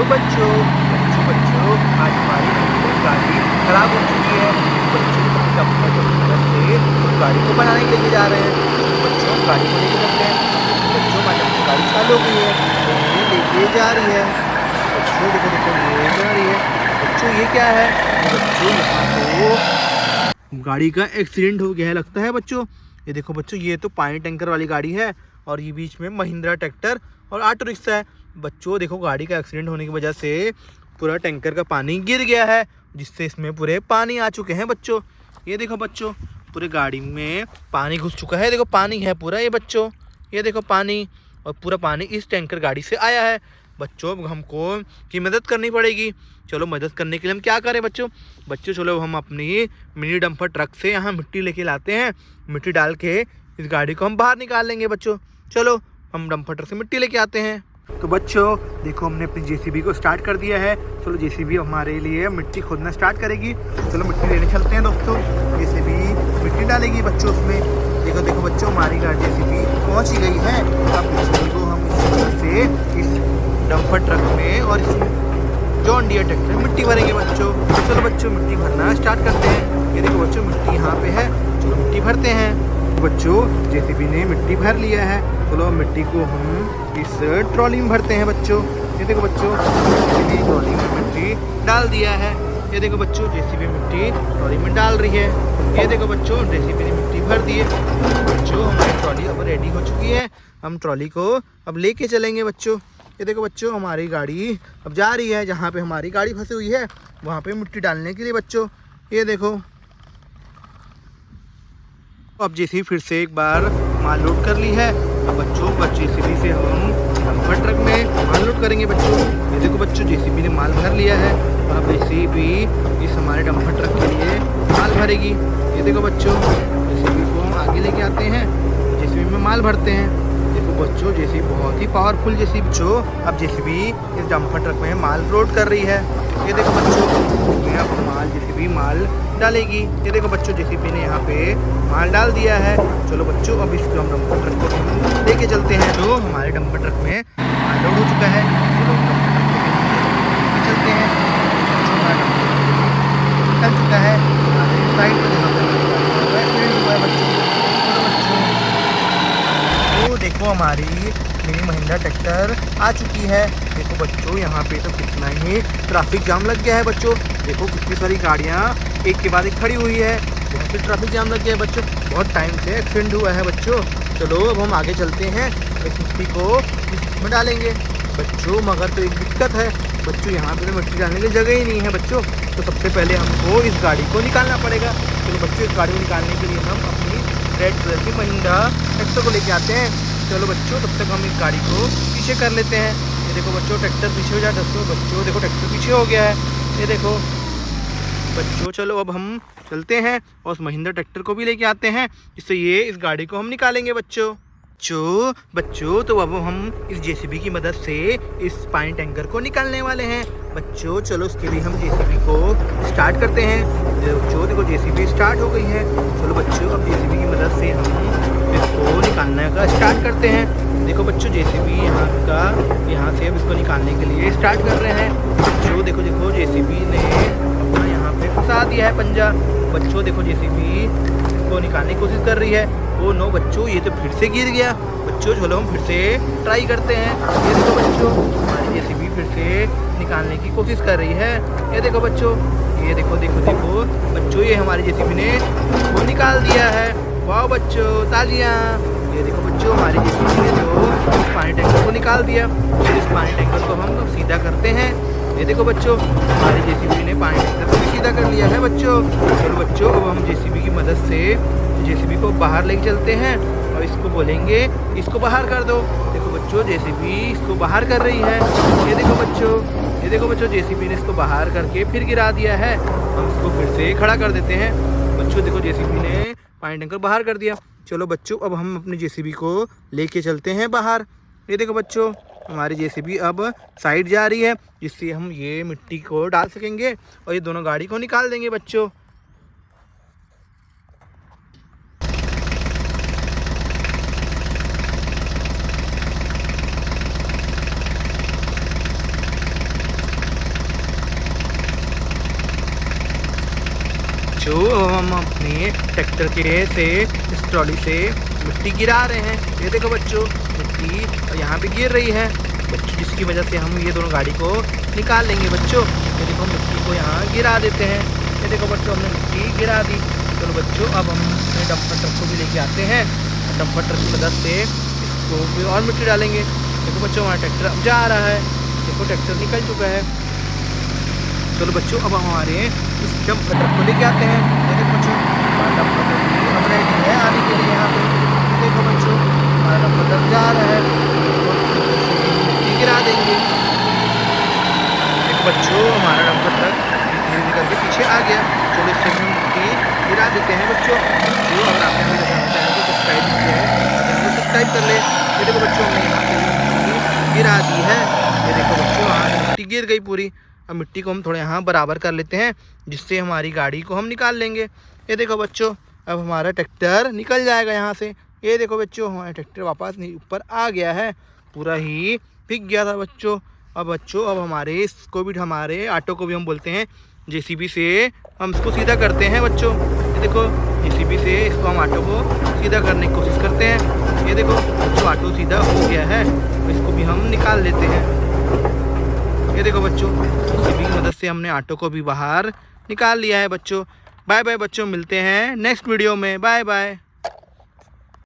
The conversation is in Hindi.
बच्चों बच्चों बच्चों आज हमारी गाड़ी खराब हो चुकी है। बच्चों मदद से उस गाड़ी को बनाने के लिए जा रहे हैं। बच्चों गाड़ी को लेके चलते हैं। बच्चों हमारी गाड़ी चालू हो गई है, ये लेके जा रही है। बच्चों देखो देखो ये जा रही है। बच्चों ये क्या है? बच्चों यहाँ तो गाड़ी का एक्सीडेंट हो गया है लगता है बच्चों। ये देखो बच्चों, ये तो पानी टैंकर वाली गाड़ी है और ये बीच में महिंद्रा ट्रैक्टर और ऑटो रिक्शा है। बच्चों देखो, गाड़ी का एक्सीडेंट होने की वजह से पूरा टैंकर का पानी गिर गया है, जिससे इसमें पूरे पानी आ चुके हैं बच्चों। ये देखो बच्चों, पूरे गाड़ी में पानी घुस चुका है। देखो पानी है पूरा ये बच्चों, ये देखो पानी, और पूरा पानी इस टैंकर गाड़ी से आया है। बच्चों अब हमको की मदद करनी पड़ेगी। चलो मदद करने के लिए हम क्या करें बच्चों? बच्चों चलो हम अपनी मिनी डंपर ट्रक से यहाँ मिट्टी लेके लाते हैं। मिट्टी डाल के इस गाड़ी को हम बाहर निकाल लेंगे बच्चों। चलो हम डंपर ट्रक से मिट्टी लेके आते हैं। तो बच्चों देखो, हमने अपनी जेसीबी को स्टार्ट कर दिया है। चलो जेसीबी हमारे लिए मिट्टी खोदना स्टार्ट करेगी। चलो मिट्टी लेने चलते हैं दोस्तों। जेसीबी मिट्टी डालेगी बच्चों उसमें। देखो देखो बच्चों, हमारी जेसीबी पहुंच ही गई है। अब जेसीबी को हम इस डंपर ट्रक में और इस जॉन डियर ट्रैक्टर में मिट्टी भरेंगे बच्चों। चलो बच्चों मिट्टी भरना स्टार्ट करते हैं। ये देखो बच्चों, मिट्टी यहाँ पे है। चलो मिट्टी भरते हैं। बच्चों जेसीबी ने मिट्टी भर लिया है। चलो मिट्टी को हम इस ट्रॉली में भरते हैं बच्चों। ये देखो बच्चों, जेसीबी ट्रॉली में मिट्टी डाल दिया है। ये देखो बच्चों, जेसीबी मिट्टी ट्रॉली में डाल रही है। ये देखो बच्चों, जेसीबी ने मिट्टी भर दी है। बच्चों हमारी ट्रॉली अब रेडी हो चुकी है। हम ट्रॉली को अब लेके चलेंगे बच्चों। ये देखो बच्चों, हमारी गाड़ी अब जा रही है। जहाँ पे हमारी गाड़ी फंसी हुई है वहाँ पे मिट्टी डालने के लिए बच्चों। ये देखो, अब जेसीबी फिर से एक बार माल लोड कर ली है। अब बच्चों जेसीबी से हम डंपर ट्रक में माल लोड करेंगे बच्चों। ये देखो बच्चों, जेसीबी ने माल भर लिया है और अब जेसीबी इस हमारे डंपर ट्रक के लिए माल भरेगी। ये देखो बच्चों, जेसीबी को हम आगे लेके आते हैं, जेसीबी में माल भरते हैं। देखो बच्चों, जेसीबी बहुत ही पावरफुल जेसीबी बच्चों। अब जेसीबी इस डंपर ट्रक में माल लोड कर रही है। ये देखो बच्चों, इसमें अब माल जेसीबी माल डालेगी। ये देखो बच्चों, जेसीबी ने यहाँ पे माल डाल दिया है। चलो बच्चों, अब इस डंपर ट्रक को हम लेके चलते हैं। तो हमारे डंपर ट्रक में माल लोड हो चुका है। चलो चलते हैं। चल चुका है साइड पर, जहाँ पे एक्सीडेंट हुआ है बच्चों। चलो बच्चों, तो देखो हमारी मिनी महिंद्रा ट्रैक्टर आ चुकी है। देखो बच्चों, यहाँ पे तो कितना ही ट्रैफिक जाम लग गया है बच्चों। देखो कितनी सारी गाड़ियाँ एक के बाद एक खड़ी हुई है। यहाँ पे ट्रैफिक जाम लग गया है बच्चों। बहुत टाइम से एक्सीडेंट हुआ है बच्चों। चलो अब हम आगे चलते हैं, इस मिट्टी को इसमें डालेंगे बच्चों। मगर तो एक दिक्कत है बच्चों, यहाँ पे तो मिट्टी डालने की जगह ही नहीं है बच्चों। तो सबसे पहले हमको इस गाड़ी को निकालना पड़ेगा। चलो बच्चों, इस गाड़ी को निकालने के लिए हम अपनी रेड कलर की महिंद्रा ट्रैक्टर को लेके आते हैं। चलो बच्चों, तब तक हम इस गाड़ी को पीछे कर लेते हैं। ये देखो बच्चों, ट्रैक्टर पीछे हो जाए दोस्तों। बच्चों देखो, ट्रैक्टर पीछे हो गया है। ये देखो बच्चों, चलो अब हम चलते हैं और उस महिंद्रा ट्रैक्टर को भी लेके आते हैं, जिससे ये इस गाड़ी को हम निकालेंगे बच्चों। बच्चों तो अब हम इस जेसीबी की मदद से इस पानी टैंकर को निकालने वाले हैं बच्चों। चलो उसके लिए हम जेसीबी को स्टार्ट करते हैं। बच्चों देखो, जेसीबी स्टार्ट हो गई है। चलो बच्चों, अब जेसीबी की मदद से हम इसको निकालने का स्टार्ट करते हैं। देखो बच्चों, जेसीबी यहाँ से अब इसको निकालने के लिए स्टार्ट कर रहे हैं बच्चों। देखो देखो, जेसीबी ने अपना यहाँ पे फंसा दिया है पंजा। बच्चों देखो, जेसीबी इसको निकालने की कोशिश कर रही है। ओ नो बच्चों, ये तो फिर से गिर गया बच्चों। चलो हम फिर से ट्राई करते हैं। ये देखो बच्चों, हमारी जेसीबी फिर से निकालने की कोशिश कर रही है। ये देखो बच्चों, ये देखो देखो देखो बच्चों, ये हमारी जेसीबी ने वो निकाल दिया है। वाह बच्चों, तालियां। ये देखो बच्चों, हमारी जेसीबी ने जो पानी टैंकर को निकाल दिया। फिर इस पानी टैंकर को हम सीधा करते हैं। ये देखो बच्चों, हमारी जेसीबी ने पानी टैंकर को भी सीधा कर लिया है बच्चों। चलो बच्चों, अब हम जेसीबी की मदद से जेसीबी को बाहर लेके चलते हैं और इसको बोलेंगे इसको बाहर कर दो। देखो बच्चों, जेसीबी इसको बाहर कर रही है। ये देखो बच्चों, जेसीबी ने इसको बाहर करके फिर गिरा दिया है। हम इसको फिर से खड़ा कर देते हैं बच्चों। देखो, जेसीबी ने पानी टैंकर बाहर कर दिया। चलो बच्चों, अब हम अपनी जेसीबी को लेके चलते हैं बाहर। ये देखो बच्चों, हमारी जेसीबी अब साइड जा रही है, जिससे हम ये मिट्टी को डाल सकेंगे और ये दोनों गाड़ी को निकाल देंगे बच्चों। बच्चों हम अपने ट्रैक्टर के से इस ट्रॉली से मिट्टी गिरा रहे हैं। ये देखो बच्चों, मिट्टी यहाँ पे गिर रही है बच्चों, जिसकी वजह से हम ये दोनों गाड़ी को निकाल लेंगे बच्चों। ये देखो मिट्टी को यहाँ गिरा देते हैं। ये देखो बच्चों, हमने मिट्टी गिरा दी। चलो बच्चों, अब हम अपने डंपर ट्रक को भी लेके आते हैं। डंपर ट्रक की मदद से इसको भी और मिट्टी डालेंगे। देखो बच्चों, हमारा ट्रैक्टर अब जा रहा है। देखो ट्रैक्टर निकल चुका है। चलो बच्चों, अब हमारे इस डंपर ट्रक को लेके आते हैं। देखो बच्चों, हमारा डंपर ट्रक अब रेडी है आने के लिए यहाँ पे। देखो बच्चों, हमारा डंपर ट्रक जा रहा है। मिट्टी गिरा देंगे। देखो बच्चों, हमारा डंपर ट्रक धीरे धीरे करके पीछे आ गया। चलो इससे हम मिट्टी गिरा देते हैं बच्चों। जो अगर आपने हमें चैनल को सब्सक्राइब किया है तो चैनल को सब्सक्राइब कर ले। ये देखो बच्चों, हमने यहाँ पे मिट्टी गिरा दी है। ये देखो बच्चों, यहाँ से मिट्टी गिर गई पूरी। अब मिट्टी को हम थोड़े यहाँ बराबर कर लेते हैं, जिससे हमारी गाड़ी को हम निकाल लेंगे। ये देखो बच्चों, अब हमारा ट्रैक्टर निकल जाएगा यहाँ से। ये देखो बच्चों, हमारा ट्रैक्टर वापस ऊपर आ गया है। पूरा ही भीग गया था बच्चों। अब बच्चों, अब हमारे इसको भी, हमारे ऑटो को भी हम बोलते हैं जेसीबी से हम इसको सीधा करते हैं बच्चों। ये देखो, जेसीबी से इसको हम ऑटो को सीधा करने की कोशिश करते हैं। ये देखो बच्चों, ऑटो सीधा हो गया है। इसको भी हम निकाल लेते हैं। ये देखो बच्चों, जेसीबी की मदद से हमने ऑटो को भी बाहर निकाल लिया है बच्चों। बाय बाय बच्चों, मिलते हैं नेक्स्ट वीडियो में। Bye bye.